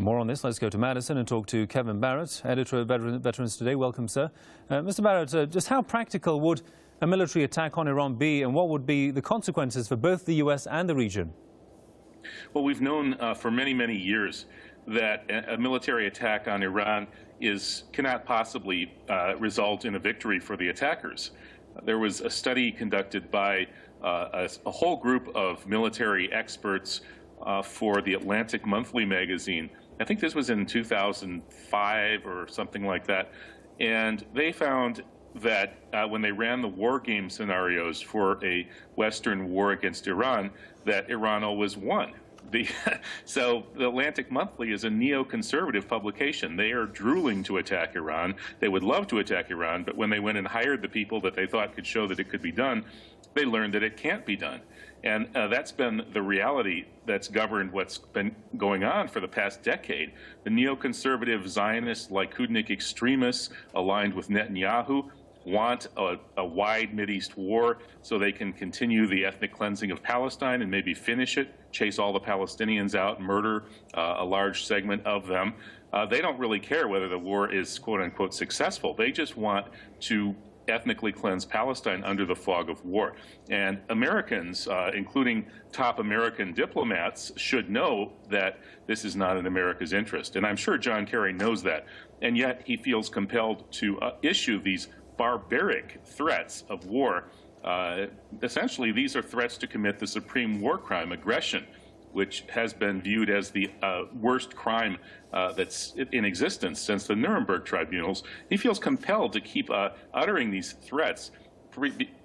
For more on this, let's go to Madison and talk to Kevin Barrett, editor of Veterans Today. Welcome, sir. Mr. Barrett, just how practical would a military attack on Iran be, and what would be the consequences for both the U.S. and the region? Well, we've known for many, many years that a military attack on Iran cannot possibly result in a victory for the attackers. There was a study conducted by a whole group of military experts for the Atlantic Monthly magazine. I think this was in 2005 or something like that. And they found that when they ran the war game scenarios for a Western war against Iran, that Iran always won. So the Atlantic Monthly is a neoconservative publication. They are drooling to attack Iran. They would love to attack Iran, but when they went and hired the people that they thought could show that it could be done, they learned that it can't be done. And that's been the reality that's governed what's been going on for the past decade. The neoconservative Zionist Likudnik extremists aligned with Netanyahu want a wide Mideast war so they can continue the ethnic cleansing of Palestine and maybe finish it, chase all the Palestinians out, murder a large segment of them. They don't really care whether the war is quote-unquote successful. They just want to ethnically cleanse Palestine under the fog of war. And Americans, including top American diplomats, should know that this is not in America's interest. And I'm sure John Kerry knows that. And yet he feels compelled to issue these barbaric threats of war. Essentially, these are threats to commit the supreme war crime, aggression, which has been viewed as the worst crime that's in existence since the Nuremberg tribunals. He feels compelled to keep uttering these threats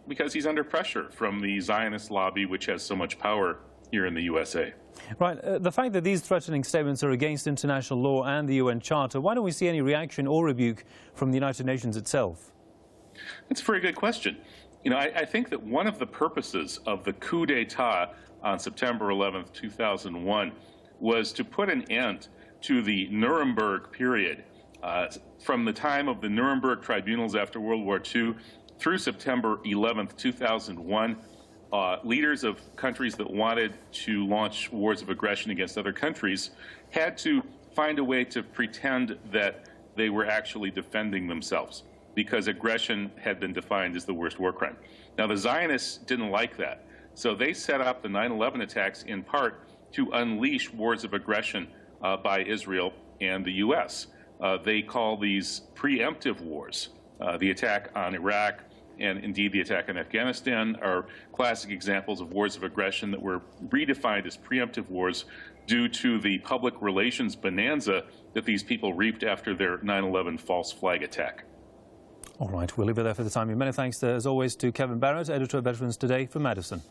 because he's under pressure from the Zionist lobby, which has so much power here in the USA. Right. The fact that these threatening statements are against international law and the UN Charter, why don't we see any reaction or rebuke from the United Nations itself? That's a very good question. You know, I think that one of the purposes of the coup d'etat on September 11th, 2001, was to put an end to the Nuremberg period. From the time of the Nuremberg tribunals after World War II through September 11th, 2001, leaders of countries that wanted to launch wars of aggression against other countries had to find a way to pretend that they were actually defending themselves, because aggression had been defined as the worst war crime. Now, the Zionists didn't like that, so they set up the 9/11 attacks in part to unleash wars of aggression by Israel and the U.S. They call these preemptive wars. The attack on Iraq and indeed the attack on Afghanistan are classic examples of wars of aggression that were redefined as preemptive wars due to the public relations bonanza that these people reaped after their 9/11 false flag attack. All right, we'll leave it there for the time being. Many thanks, as always, to Kevin Barrett, editor of Veterans Today from Madison.